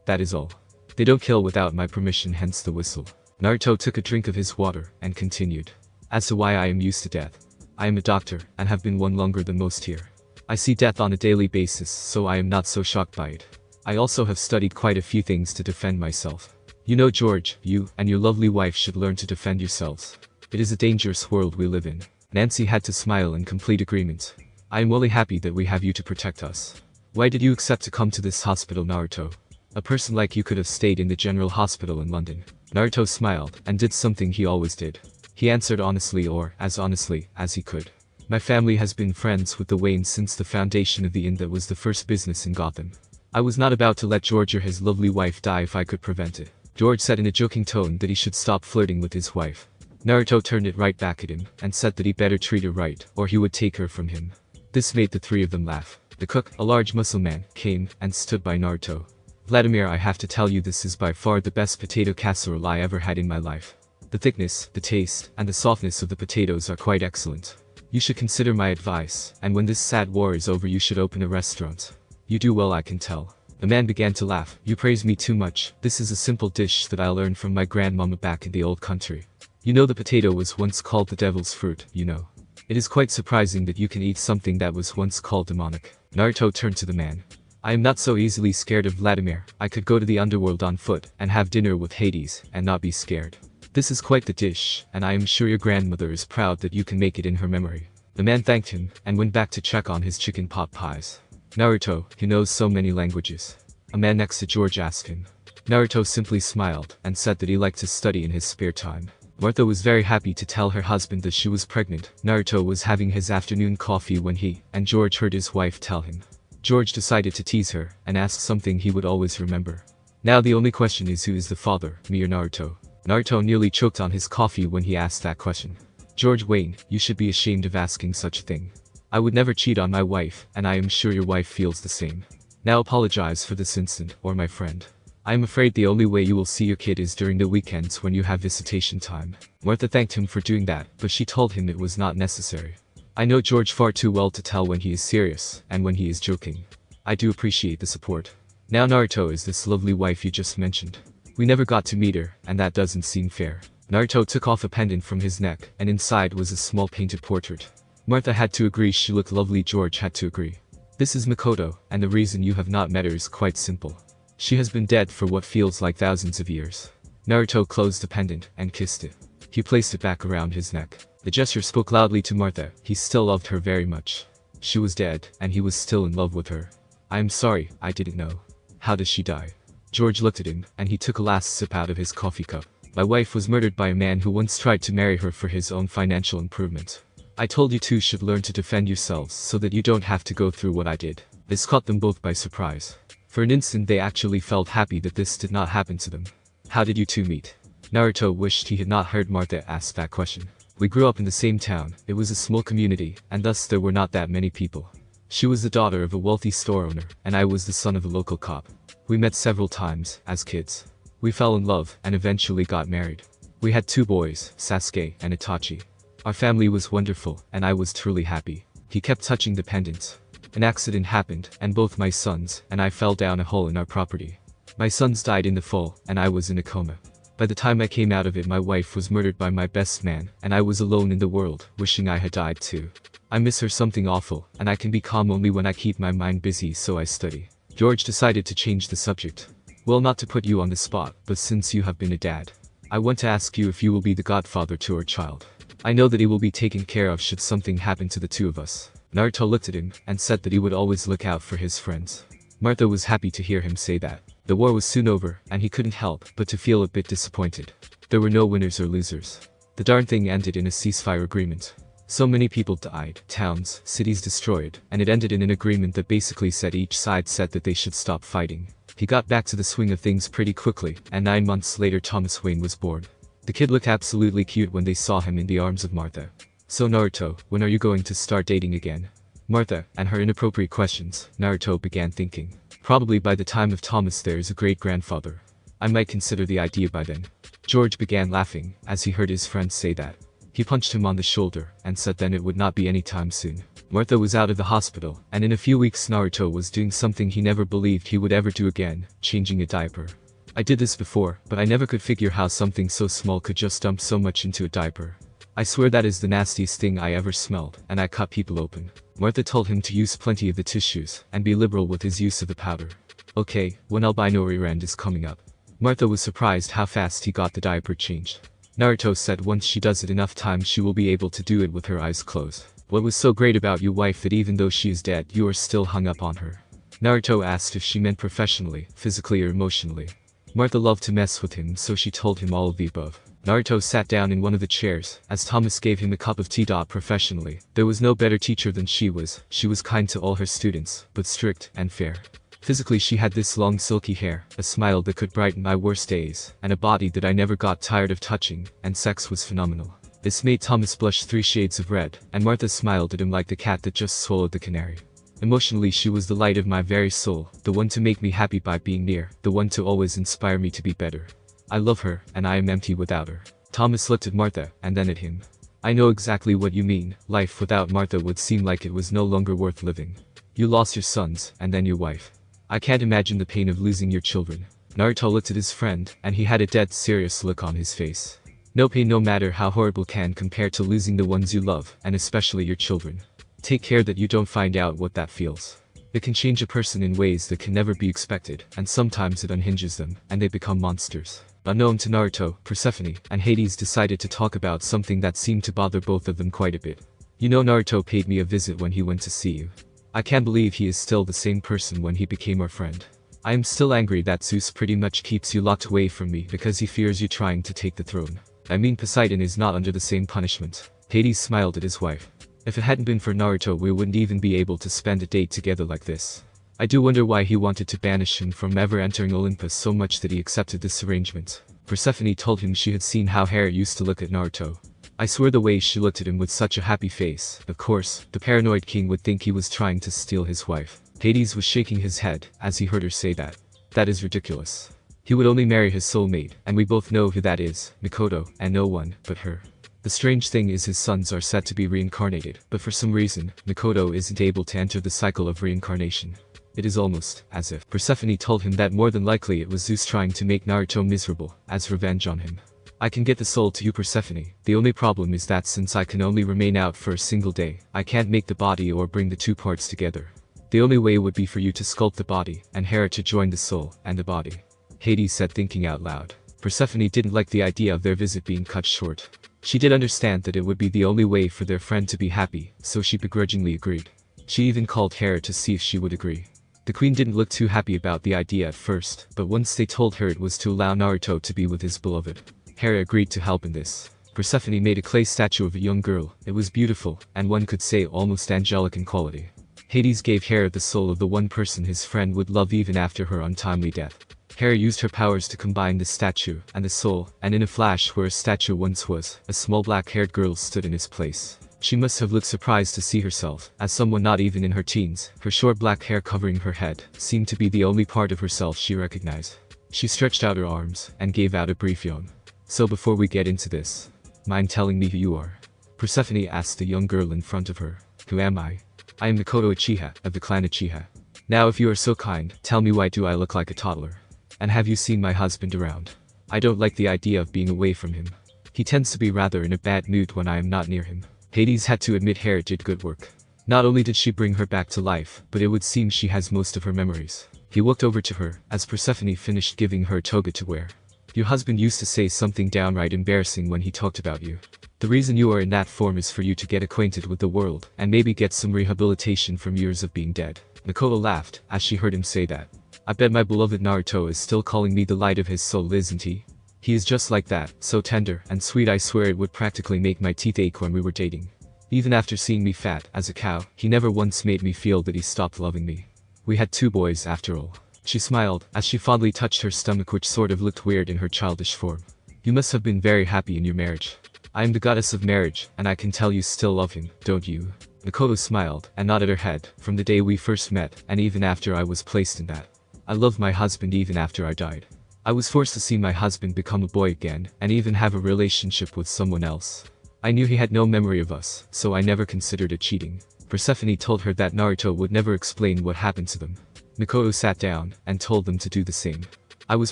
That is all. They don't kill without my permission, hence the whistle. Naruto took a drink of his water, and continued. "As to why I am used to death. I am a doctor, and have been one longer than most here. I see death on a daily basis, so I am not so shocked by it. I also have studied quite a few things to defend myself. You know, George, you and your lovely wife should learn to defend yourselves. It is a dangerous world we live in." Nancy had to smile in complete agreement. I am really happy that we have you to protect us. Why did you accept to come to this hospital, Naruto? A person like you could have stayed in the general hospital in London. Naruto smiled and did something he always did. He answered honestly, or as honestly as he could. My family has been friends with the Waynes since the foundation of the inn that was the first business in Gotham. I was not about to let George or his lovely wife die if I could prevent it. George said in a joking tone that he should stop flirting with his wife. Naruto turned it right back at him and said that he better treat her right or he would take her from him. This made the three of them laugh. The cook, a large muscle man, came and stood by Naruto. Vladimir, I have to tell you, this is by far the best potato casserole I ever had in my life. The thickness, the taste, and the softness of the potatoes are quite excellent. You should consider my advice, and when this sad war is over you should open a restaurant. You do well, I can tell. The man began to laugh. You praise me too much. This is a simple dish that I learned from my grandmama back in the old country. You know, the potato was once called the devil's fruit, you know. It is quite surprising that you can eat something that was once called demonic. Naruto turned to the man. I am not so easily scared of Vladimir. I could go to the underworld on foot and have dinner with Hades and not be scared. This is quite the dish, and I am sure your grandmother is proud that you can make it in her memory. The man thanked him and went back to check on his chicken pot pies. Naruto, he knows so many languages. A man next to George asked him. Naruto simply smiled and said that he liked to study in his spare time. Martha was very happy to tell her husband that she was pregnant. Naruto was having his afternoon coffee when he and George heard his wife tell him. George decided to tease her and ask something he would always remember. Now the only question is, who is the father, me or Naruto? Naruto nearly choked on his coffee when he asked that question. George Wayne, you should be ashamed of asking such a thing. I would never cheat on my wife, and I am sure your wife feels the same. Now apologize for this instant, or my friend. I am afraid the only way you will see your kid is during the weekends when you have visitation time. Martha thanked him for doing that, but she told him it was not necessary. I know George far too well to tell when he is serious, and when he is joking. I do appreciate the support. Now Naruto is this lovely wife you just mentioned. We never got to meet her, and that doesn't seem fair. Naruto took off a pendant from his neck, and inside was a small painted portrait. Martha had to agree she looked lovely. George had to agree. This is Makoto, and the reason you have not met her is quite simple. She has been dead for what feels like thousands of years. Naruto closed the pendant and kissed it. He placed it back around his neck. The gesture spoke loudly to Martha. He still loved her very much. She was dead, and he was still in love with her. I am sorry, I didn't know. How does she die? George looked at him, and he took a last sip out of his coffee cup. My wife was murdered by a man who once tried to marry her for his own financial improvement. I told you two should learn to defend yourselves so that you don't have to go through what I did. This caught them both by surprise. For an instant they actually felt happy that this did not happen to them. How did you two meet? Naruto wished he had not heard Martha ask that question. We grew up in the same town. It was a small community, and thus there were not that many people. She was the daughter of a wealthy store owner, and I was the son of a local cop. We met several times, as kids. We fell in love, and eventually got married. We had 2 boys, Sasuke and Itachi. Our family was wonderful, and I was truly happy. He kept touching the pendants. An accident happened, and both my sons and I fell down a hole in our property. My sons died in the fall, and I was in a coma. By the time I came out of it, my wife was murdered by my best man, and I was alone in the world, wishing I had died too. I miss her something awful, and I can be calm only when I keep my mind busy, so I study. George decided to change the subject. Well, not to put you on the spot, but since you have been a dad, I want to ask you if you will be the godfather to our child. I know that he will be taken care of should something happen to the 2 of us. Naruto looked at him and said that he would always look out for his friends. Martha was happy to hear him say that. The war was soon over, and he couldn't help but to feel a bit disappointed. There were no winners or losers. The darn thing ended in a ceasefire agreement. So many people died, towns, cities destroyed, and it ended in an agreement that basically said each side said that they should stop fighting. He got back to the swing of things pretty quickly, and 9 months later Thomas Wayne was born. The kid looked absolutely cute when they saw him in the arms of Martha. So Naruto, when are you going to start dating again? Martha, and her inappropriate questions, Naruto began thinking. Probably by the time of Thomas there is a great-grandfather. I might consider the idea by then. George began laughing as he heard his friend say that. He punched him on the shoulder and said then it would not be any time soon. Martha was out of the hospital, and in a few weeks Naruto was doing something he never believed he would ever do again, changing a diaper. I did this before, but I never could figure how something so small could just dump so much into a diaper. I swear that is the nastiest thing I ever smelled, and I cut people open. Martha told him to use plenty of the tissues, and be liberal with his use of the powder. Okay, when albino rear-end is coming up. Martha was surprised how fast he got the diaper changed. Naruto said once she does it enough times she will be able to do it with her eyes closed. What was so great about you, wife, that even though she is dead, you are still hung up on her? Naruto asked if she meant professionally, physically or emotionally. Martha loved to mess with him, so she told him all of the above. Naruto sat down in one of the chairs, as Thomas gave him a cup of tea. Professionally, there was no better teacher than she was. She was kind to all her students, but strict and fair. Physically, she had this long silky hair, a smile that could brighten my worst days, and a body that I never got tired of touching, and sex was phenomenal. This made Thomas blush 3 shades of red, and Martha smiled at him like the cat that just swallowed the canary. Emotionally, she was the light of my very soul, the one to make me happy by being near, the one to always inspire me to be better. I love her, and I am empty without her. Thomas looked at Martha, and then at him. I know exactly what you mean. Life without Martha would seem like it was no longer worth living. You lost your sons, and then your wife. I can't imagine the pain of losing your children. Naruto looked at his friend, and he had a dead serious look on his face. No pain, no matter how horrible, can compare to losing the ones you love, and especially your children. Take care that you don't find out what that feels. It can change a person in ways that can never be expected, and sometimes it unhinges them, and they become monsters. Unknown to Naruto, Persephone, and Hades decided to talk about something that seemed to bother both of them quite a bit. You know, Naruto paid me a visit when he went to see you. I can't believe he is still the same person when he became our friend. I am still angry that Zeus pretty much keeps you locked away from me because he fears you trying to take the throne. I mean, Poseidon is not under the same punishment. Hades smiled at his wife. If it hadn't been for Naruto, we wouldn't even be able to spend a date together like this. I do wonder why he wanted to banish him from ever entering Olympus so much that he accepted this arrangement. Persephone told him she had seen how Hera used to look at Naruto. I swear the way she looked at him with such a happy face. Of course, the paranoid king would think he was trying to steal his wife. Hades was shaking his head as he heard her say that. That is ridiculous. He would only marry his soulmate, and we both know who that is, Mikoto, and no one but her. The strange thing is his sons are set to be reincarnated, but for some reason, Mikoto isn't able to enter the cycle of reincarnation. It is almost as if Persephone told him that more than likely it was Zeus trying to make Naruto miserable, as revenge on him. I can get the soul to you, Persephone. The only problem is that since I can only remain out for a single day, I can't make the body or bring the 2 parts together. The only way would be for you to sculpt the body, and Hera to join the soul and the body. Hades said, thinking out loud. Persephone didn't like the idea of their visit being cut short. She did understand that it would be the only way for their friend to be happy, so she begrudgingly agreed. She even called Hera to see if she would agree. The queen didn't look too happy about the idea at first, but once they told her it was to allow Naruto to be with his beloved, Hera agreed to help in this. Persephone made a clay statue of a young girl. It was beautiful, and one could say almost angelic in quality. Hades gave Hera the soul of the one person his friend would love even after her untimely death. Hera used her powers to combine the statue and the soul, and in a flash, where a statue once was, a small black-haired girl stood in its place. She must have looked surprised to see herself, as someone not even in her teens. Her short black hair covering her head seemed to be the only part of herself she recognized. She stretched out her arms and gave out a brief yawn. So before we get into this, mind telling me who you are? Persephone asked the young girl in front of her. Who am I? I am Mikoto Uchiha, of the clan Uchiha. Now if you are so kind, tell me, why do I look like a toddler? And have you seen my husband around? I don't like the idea of being away from him. He tends to be rather in a bad mood when I am not near him. Hades had to admit Hera did good work. Not only did she bring her back to life, but it would seem she has most of her memories. He walked over to her, as Persephone finished giving her a toga to wear. Your husband used to say something downright embarrassing when he talked about you. The reason you are in that form is for you to get acquainted with the world, and maybe get some rehabilitation from years of being dead. Mikoto laughed, as she heard him say that. I bet my beloved Naruto is still calling me the light of his soul, isn't he? He is just like that, so tender and sweet. I swear it would practically make my teeth ache when we were dating. Even after seeing me fat as a cow, he never once made me feel that he stopped loving me. We had 2 boys after all. She smiled, as she fondly touched her stomach, which sort of looked weird in her childish form. You must have been very happy in your marriage. I am the goddess of marriage, and I can tell you still love him, don't you? Mikoto smiled, and nodded her head. From the day we first met, and even after I was placed in that. I loved my husband even after I died. I was forced to see my husband become a boy again, and even have a relationship with someone else. I knew he had no memory of us, so I never considered it cheating. Persephone told her that Naruto would never explain what happened to them. Mikoto sat down, and told them to do the same. I was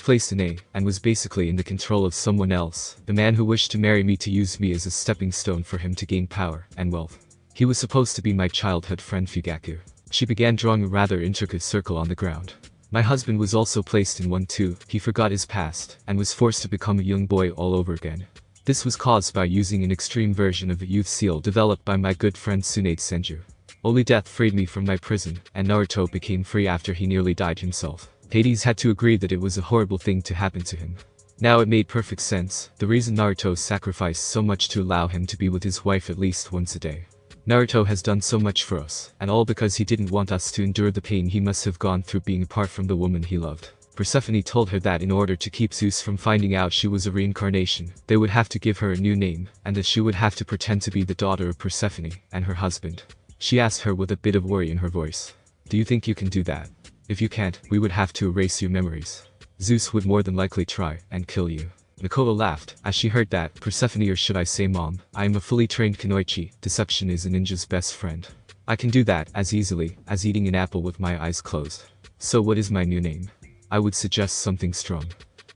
placed in and was basically in the control of someone else, the man who wished to marry me, to use me as a stepping stone for him to gain power and wealth. He was supposed to be my childhood friend Fugaku. She began drawing a rather intricate circle on the ground. My husband was also placed in one too. He forgot his past, and was forced to become a young boy all over again. This was caused by using an extreme version of the youth seal developed by my good friend Tsunade Senju. Only death freed me from my prison, and Naruto became free after he nearly died himself. Hades had to agree that it was a horrible thing to happen to him. Now it made perfect sense, the reason Naruto sacrificed so much to allow him to be with his wife at least once a day. Naruto has done so much for us, and all because he didn't want us to endure the pain he must have gone through being apart from the woman he loved. Persephone told her that in order to keep Zeus from finding out she was a reincarnation, they would have to give her a new name, and that she would have to pretend to be the daughter of Persephone and her husband. She asked her with a bit of worry in her voice. Do you think you can do that? If you can't, we would have to erase your memories. Zeus would more than likely try and kill you. Makoto laughed as she heard that. Persephone, or should I say Mom, I am a fully trained kunoichi. Deception is a ninja's best friend. I can do that as easily as eating an apple with my eyes closed. So what is my new name? I would suggest something strong.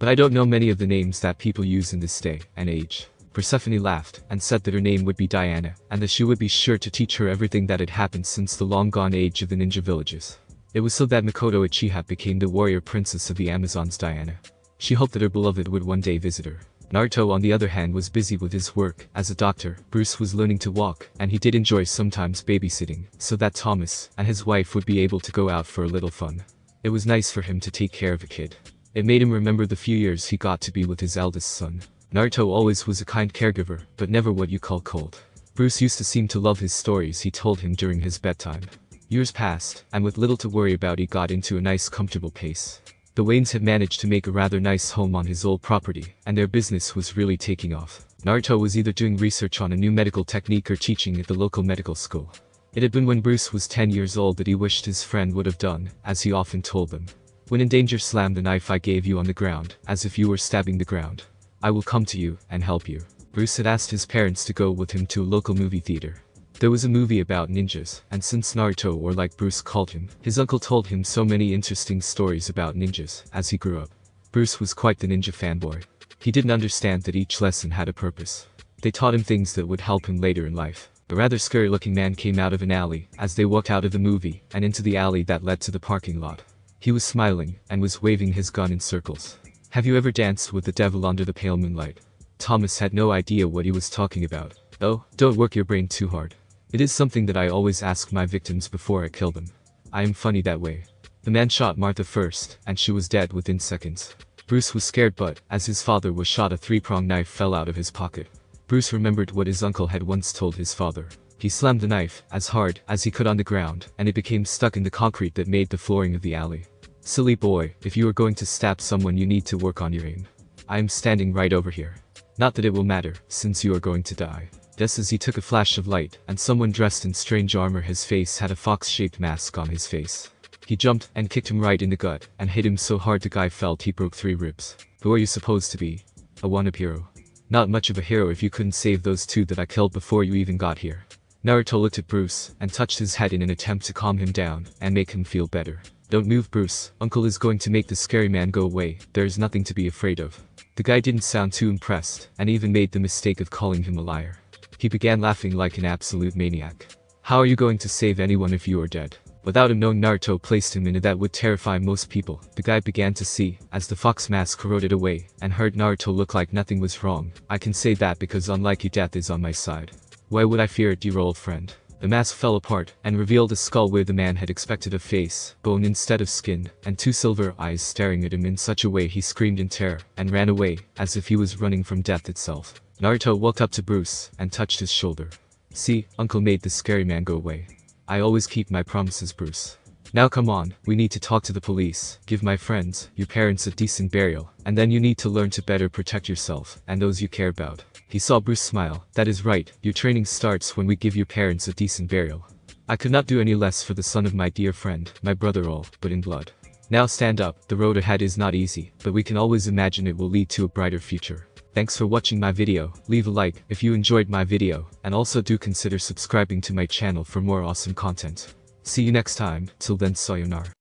But I don't know many of the names that people use in this day and age. Persephone laughed and said that her name would be Diana, and that she would be sure to teach her everything that had happened since the long-gone age of the ninja villages. It was so that Makoto Uchiha became the warrior princess of the Amazons. Diana. She hoped that her beloved would one day visit her. Naruto on the other hand was busy with his work as a doctor. Bruce was learning to walk, and he did enjoy sometimes babysitting, so that Thomas and his wife would be able to go out for a little fun. It was nice for him to take care of a kid. It made him remember the few years he got to be with his eldest son. Naruto always was a kind caregiver, but never what you call cold. Bruce used to seem to love his stories he told him during his bedtime. Years passed, and with little to worry about he got into a nice comfortable pace. The Waynes had managed to make a rather nice home on his old property, and their business was really taking off. Naruto was either doing research on a new medical technique or teaching at the local medical school. It had been when Bruce was 10 years old that he wished his friend would have done, as he often told them. When in danger, slam the knife I gave you on the ground, as if you were stabbing the ground. I will come to you and help you. Bruce had asked his parents to go with him to a local movie theater. There was a movie about ninjas, and since Naruto, or like Bruce called him, his uncle told him so many interesting stories about ninjas as he grew up. Bruce was quite the ninja fanboy. He didn't understand that each lesson had a purpose. They taught him things that would help him later in life. A rather scary-looking man came out of an alley as they walked out of the movie and into the alley that led to the parking lot. He was smiling and was waving his gun in circles. Have you ever danced with the devil under the pale moonlight? Thomas had no idea what he was talking about. Oh, don't work your brain too hard. It is something that I always ask my victims before I kill them. I am funny that way. The man shot Martha first, and she was dead within seconds. Bruce was scared, but as his father was shot, a three-pronged knife fell out of his pocket. Bruce remembered what his uncle had once told his father. He slammed the knife as hard as he could on the ground, and it became stuck in the concrete that made the flooring of the alley. Silly boy, if you are going to stab someone you need to work on your aim. I am standing right over here. Not that it will matter, since you are going to die. Just as he took a flash of light, and someone dressed in strange armor, his face had a fox-shaped mask on his face. He jumped and kicked him right in the gut, and hit him so hard the guy felt he broke 3 ribs. Who are you supposed to be? A wannabe hero? Not much of a hero if you couldn't save those 2 that I killed before you even got here. Naruto looked at Bruce and touched his head in an attempt to calm him down and make him feel better. Don't move, Bruce. Uncle is going to make the scary man go away. There is nothing to be afraid of. The guy didn't sound too impressed and even made the mistake of calling him a liar. He began laughing like an absolute maniac. How are you going to save anyone if you are dead? Without him knowing, Naruto placed him in a that would terrify most people. The guy began to see as the fox mask corroded away and heard Naruto look like nothing was wrong. I can say that because unlike you, death is on my side. Why would I fear it, dear old friend? The mask fell apart and revealed a skull where the man had expected a face, bone instead of skin, and 2 silver eyes staring at him in such a way he screamed in terror and ran away as if he was running from death itself. Naruto walked up to Bruce and touched his shoulder. See, Uncle made the scary man go away. I always keep my promises, Bruce. Now come on, we need to talk to the police, give my friends, your parents a decent burial, and then you need to learn to better protect yourself and those you care about. He saw Bruce smile. That is right, your training starts when we give your parents a decent burial. I could not do any less for the son of my dear friend, my brother all, but in blood. Now stand up, the road ahead is not easy, but we can always imagine it will lead to a brighter future. Thanks for watching my video, leave a like if you enjoyed my video, and also do consider subscribing to my channel for more awesome content. See you next time, till then sayonara.